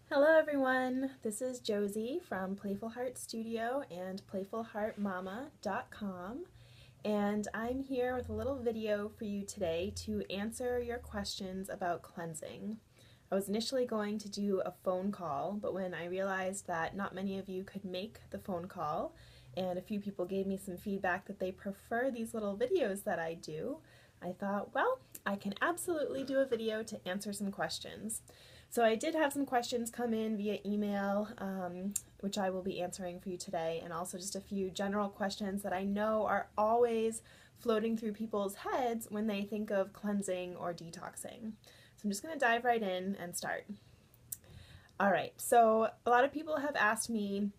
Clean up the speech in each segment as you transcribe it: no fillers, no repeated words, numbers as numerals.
Hello everyone, this is Josie from Playful Heart Studio and playfulheartmama.com, and I'm here with a little video for you today to answer your questions about cleansing. I was initially going to do a phone call, but when I realized that not many of you could make the phone call and a few people gave me some feedback that they prefer these little videos that I do, I thought, well, I can absolutely do a video to answer some questions. So I did have some questions come in via email, which I will be answering for you today, and also just a few general questions that I know are always floating through people's heads when they think of cleansing or detoxing. So I'm just going to dive right in and start. All right, so a lot of people have asked me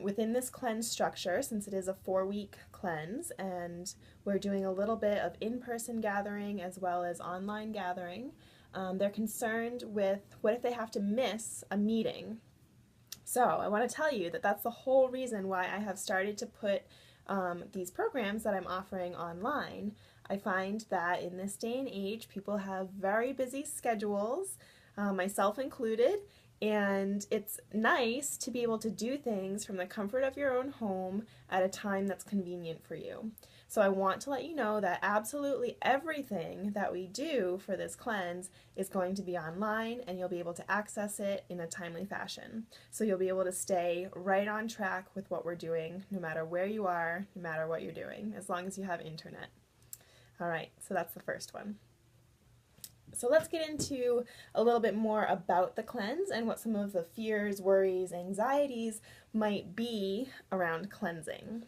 within this cleanse structure, since it is a 4-week cleanse and we're doing a little bit of in-person gathering as well as online gathering, they're concerned with what if they have to miss a meeting. So I want to tell you that that's the whole reason why I have started to put these programs that I'm offering online. I find that in this day and age, people have very busy schedules, myself included, and it's nice to be able to do things from the comfort of your own home at a time that's convenient for you. So I want to let you know that absolutely everything that we do for this cleanse is going to be online, and you'll be able to access it in a timely fashion. So you'll be able to stay right on track with what we're doing, no matter where you are, no matter what you're doing, as long as you have internet. All right, so that's the first one. So let's get into a little bit more about the cleanse and what some of the fears, worries, anxieties might be around cleansing.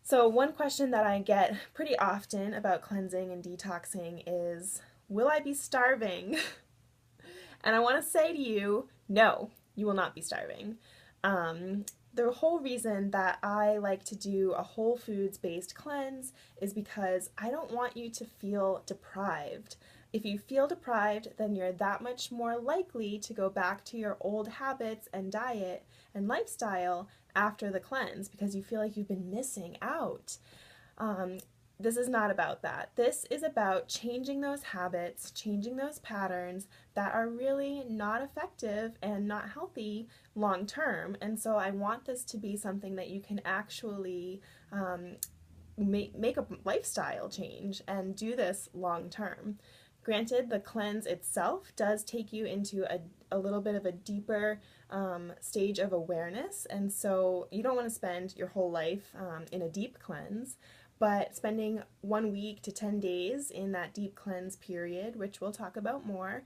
So one question that I get pretty often about cleansing and detoxing is, will I be starving? And I want to say to you, no, you will not be starving. The whole reason that I like to do a whole foods based cleanse is because I don't want you to feel deprived. If you feel deprived, then you're that much more likely to go back to your old habits and diet and lifestyle after the cleanse because you feel like you've been missing out. This is not about that. This is about changing those habits, changing those patterns that are really not effective and not healthy long term. And so I want this to be something that you can actually make a lifestyle change and do this long term. Granted, the cleanse itself does take you into a little bit of a deeper stage of awareness, and so you don't want to spend your whole life in a deep cleanse, but spending 1 week to 10 days in that deep cleanse period, which we'll talk about more,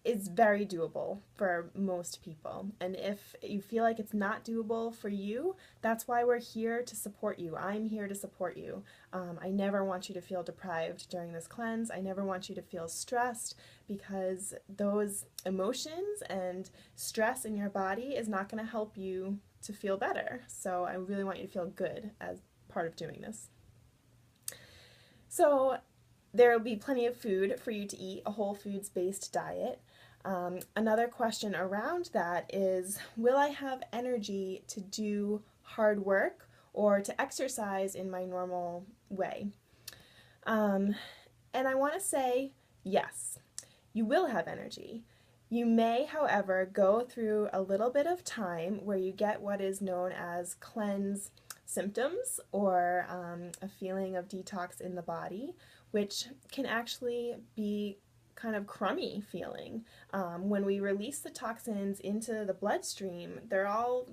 is very doable for most people. And if you feel like it's not doable for you, that's why we're here to support you. I'm here to support you. I never want you to feel deprived during this cleanse. I never want you to feel stressed, because those emotions and stress in your body is not going to help you to feel better. So I really want you to feel good as part of doing this. So there will be plenty of food for you to eat, a whole foods based diet. Another question around that is, will I have energy to do hard work or to exercise in my normal way? And I want to say yes, you will have energy. You may, however, go through a little bit of time where you get what is known as cleanse symptoms, or a feeling of detox in the body, which can actually be kind of crummy feeling. When we release the toxins into the bloodstream, they're all,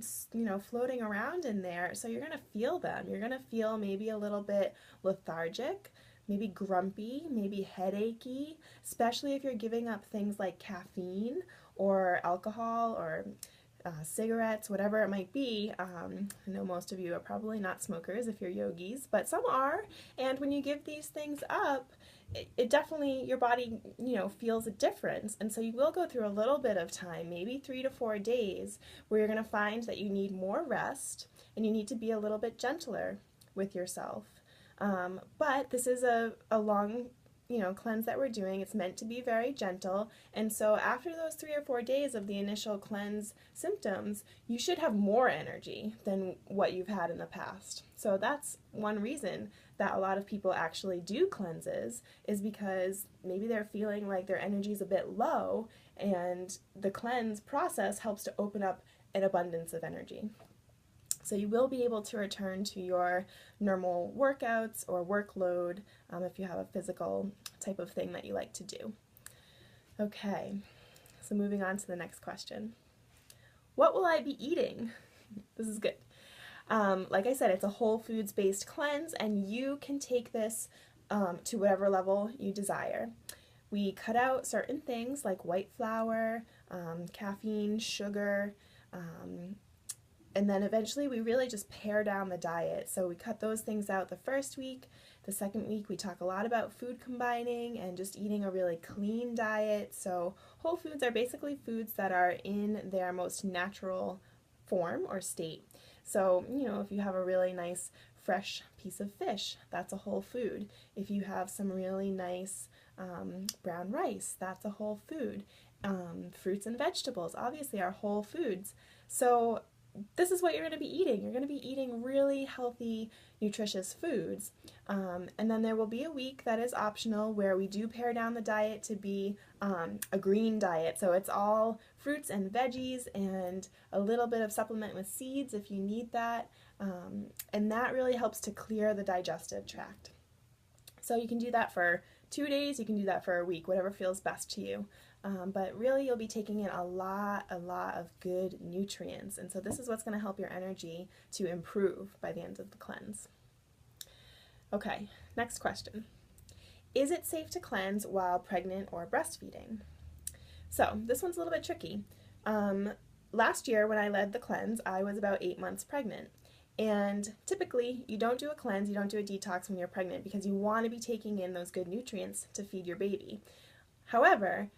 floating around in there, so you're going to feel them. You're going to feel maybe a little bit lethargic, maybe grumpy, maybe headachy, especially if you're giving up things like caffeine or alcohol or cigarettes, whatever it might be. I know most of you are probably not smokers if you're yogis, but some are, and when you give these things up, it definitely, your body, feels a difference. And so you will go through a little bit of time, maybe 3 to 4 days, where you're going to find that you need more rest and you need to be a little bit gentler with yourself. But this is a long cleanse that we're doing, it's meant to be very gentle. And so after those 3 or 4 days of the initial cleanse symptoms, you should have more energy than what you've had in the past. So that's one reason that a lot of people actually do cleanses, is because maybe they're feeling like their energy is a bit low, and the cleanse process helps to open up an abundance of energy. So you will be able to return to your normal workouts or workload if you have a physical type of thing that you like to do. Okay, so moving on to the next question. What will I be eating? This is good. Like I said, it's a whole foods based cleanse, and you can take this to whatever level you desire. We cut out certain things like white flour, caffeine, sugar, and then eventually we really just pare down the diet. So we cut those things out the first week. The second week we talk a lot about food combining and just eating a really clean diet. So whole foods are basically foods that are in their most natural form or state. So, if you have a really nice fresh piece of fish, that's a whole food. If you have some really nice brown rice, that's a whole food. Fruits and vegetables obviously are whole foods. So this is what you're going to be eating. You're going to be eating really healthy, nutritious foods. And then there will be a week that is optional where we do pare down the diet to be a green diet. So it's all fruits and veggies and a little bit of supplement with seeds if you need that. And that really helps to clear the digestive tract. So you can do that for 2 days, you can do that for a week, whatever feels best to you. But really you'll be taking in a lot of good nutrients. And so this is what's going to help your energy to improve by the end of the cleanse. Okay, next question. Is it safe to cleanse while pregnant or breastfeeding? So this one's a little bit tricky. Last year when I led the cleanse, I was about 8 months pregnant. And typically, you don't do a cleanse, you don't do a detox when you're pregnant because you want to be taking in those good nutrients to feed your baby. However,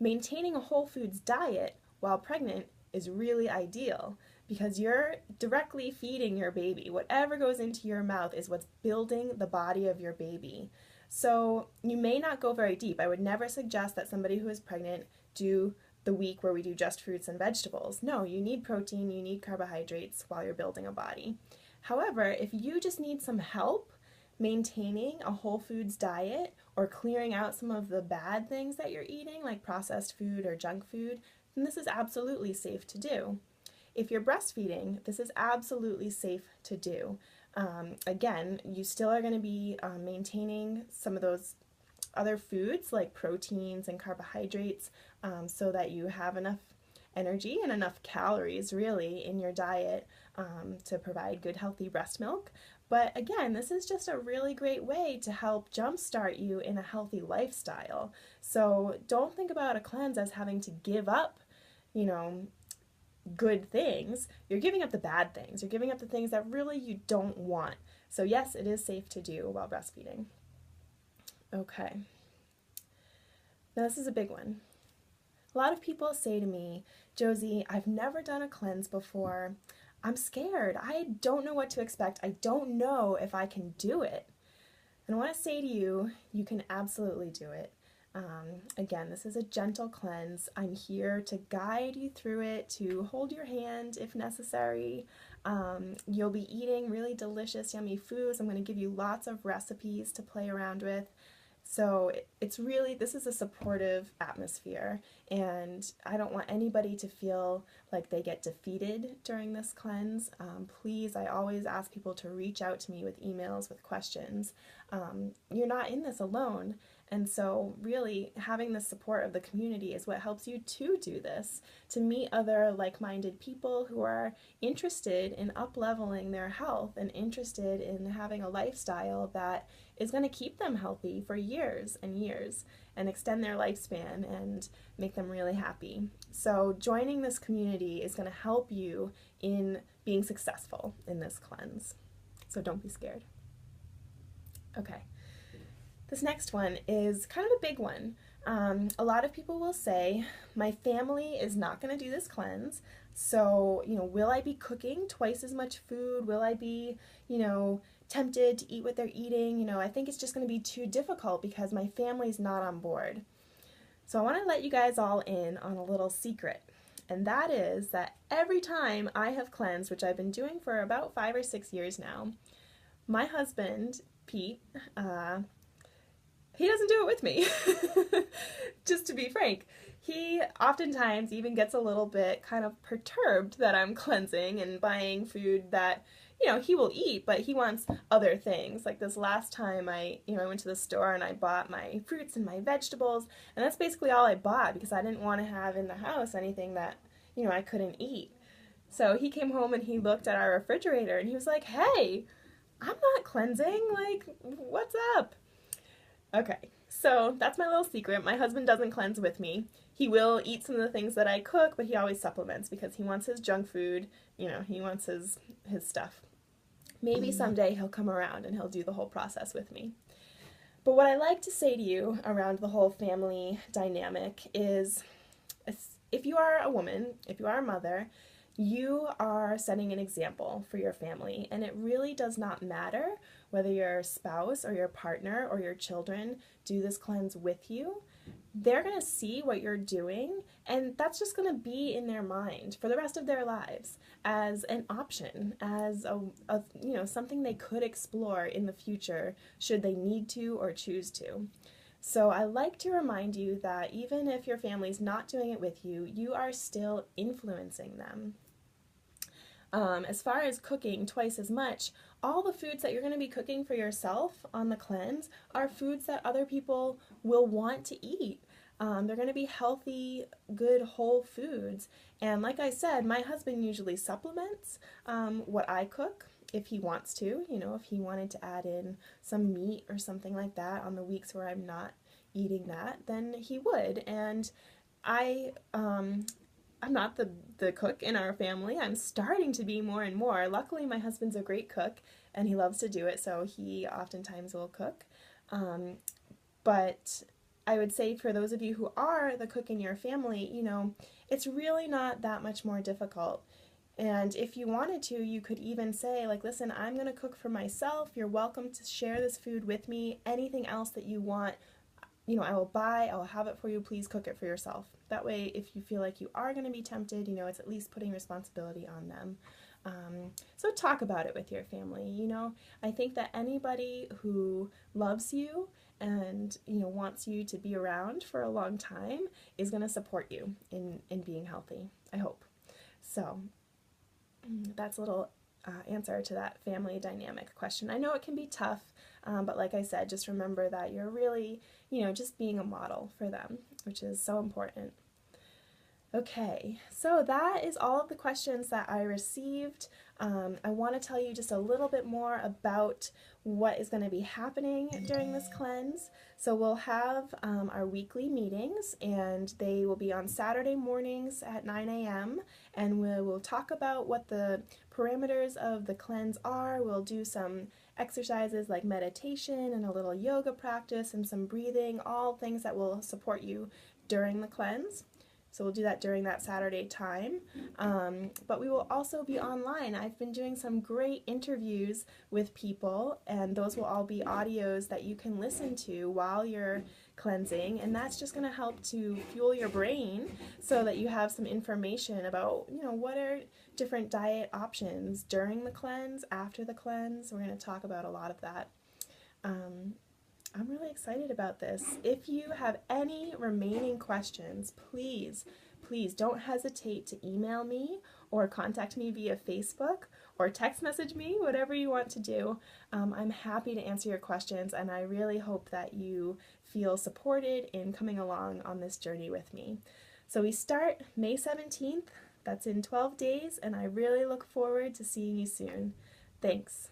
maintaining a whole foods diet while pregnant is really ideal because you're directly feeding your baby. Whatever goes into your mouth is what's building the body of your baby. So you may not go very deep. I would never suggest that somebody who is pregnant do the week where we do just fruits and vegetables. No, you need protein, you need carbohydrates while you're building a body. However, if you just need some help maintaining a whole foods diet or clearing out some of the bad things that you're eating, like processed food or junk food, then this is absolutely safe to do. If you're breastfeeding, this is absolutely safe to do. Again, you still are going to be maintaining some of those other foods like proteins and carbohydrates so that you have enough energy and enough calories really in your diet to provide good healthy breast milk. But again, this is just a really great way to help jumpstart you in a healthy lifestyle. So don't think about a cleanse as having to give up, good things. You're giving up the bad things. You're giving up the things that really you don't want. So yes, it is safe to do while breastfeeding. Okay. Now this is a big one. A lot of people say to me, Josie, I've never done a cleanse before. I'm scared. I don't know what to expect. I don't know if I can do it. And I want to say to you, you can absolutely do it. Again, this is a gentle cleanse. I'm here to guide you through it, to hold your hand if necessary. You'll be eating really delicious, yummy foods. I'm going to give you lots of recipes to play around with. So it's really, this is a supportive atmosphere, and I don't want anybody to feel like they get defeated during this cleanse. Please, I always ask people to reach out to me with emails, with questions. You're not in this alone, and so really having the support of the community is what helps you to do this, to meet other like-minded people who are interested in up-leveling their health and interested in having a lifestyle that is going to keep them healthy for years and years and extend their lifespan and make them really happy. So joining this community is going to help you in being successful in this cleanse. So don't be scared. Okay. This next one is kind of a big one. A lot of people will say, my family is not going to do this cleanse, so, will I be cooking twice as much food? Will I be, tempted to eat what they're eating. You know, I think it's just going to be too difficult because my family's not on board. So I want to let you guys all in on a little secret. And that is that every time I have cleansed, which I've been doing for about 5 or 6 years now, my husband, Pete, he doesn't do it with me. Just to be frank, he oftentimes even gets a little bit kind of perturbed that I'm cleansing and buying food that, you know, he will eat, but he wants other things. Like this last time I went to the store and I bought my fruits and my vegetables, and that's basically all I bought because I didn't want to have in the house anything that, you know, I couldn't eat. So he came home and he looked at our refrigerator and he was like, "Hey, I'm not cleansing. Like, what's up?" Okay, so that's my little secret. My husband doesn't cleanse with me. He will eat some of the things that I cook, but he always supplements because he wants his junk food. You know, he wants his stuff. Maybe someday he'll come around and he'll do the whole process with me. But what I like to say to you around the whole family dynamic is, if you are a woman, if you are a mother, you are setting an example for your family, and it really does not matter whether your spouse or your partner or your children do this cleanse with you. They're going to see what you're doing, and that's just going to be in their mind for the rest of their lives as an option, as a you know, something they could explore in the future should they need to or choose to. So I like to remind you that even if your family's not doing it with you, you are still influencing them. As far as cooking twice as much, all the foods that you're going to be cooking for yourself on the cleanse are foods that other people will want to eat. They're going to be healthy, good, whole foods. And like I said, my husband usually supplements what I cook if he wants to. You know, if he wanted to add in some meat or something like that on the weeks where I'm not eating that, then he would. And I'm not the cook in our family. I'm starting to be more and more. Luckily, my husband's a great cook, and he loves to do it, so he oftentimes will cook. But I would say for those of you who are the cook in your family, you know, it's really not that much more difficult. And if you wanted to, you could even say, like, listen, I'm going to cook for myself. You're welcome to share this food with me. Anything else that you want, you know, I will buy, I will have it for you, please cook it for yourself. That way, if you feel like you are going to be tempted, you know, it's at least putting responsibility on them. So talk about it with your family, you know. I think that anybody who loves you and, you know, wants you to be around for a long time is going to support you in being healthy, I hope. So that's a little answer to that family dynamic question. I know it can be tough, but like I said, just remember that you're really, you know, just being a model for them, which is so important. Okay, so that is all of the questions that I received. I want to tell you just a little bit more about what is going to be happening during this cleanse. So we'll have our weekly meetings, and they will be on Saturday mornings at 9 a.m. and we will talk about what the parameters of the cleanse are. We'll do some exercises like meditation and a little yoga practice and some breathing, all things that will support you during the cleanse. So we'll do that during that Saturday time. But we will also be online. I've been doing some great interviews with people, and those will all be audios that you can listen to while you're cleansing, and that's just going to help to fuel your brain so that you have some information about, you know, what are different diet options during the cleanse, after the cleanse. We're going to talk about a lot of that. I'm really excited about this. If you have any remaining questions, please don't hesitate to email me or contact me via Facebook or text message me, whatever you want to do. I'm happy to answer your questions, and I really hope that you feel supported in coming along on this journey with me. So we start May 17th. That's in 12 days, and I really look forward to seeing you soon. Thanks.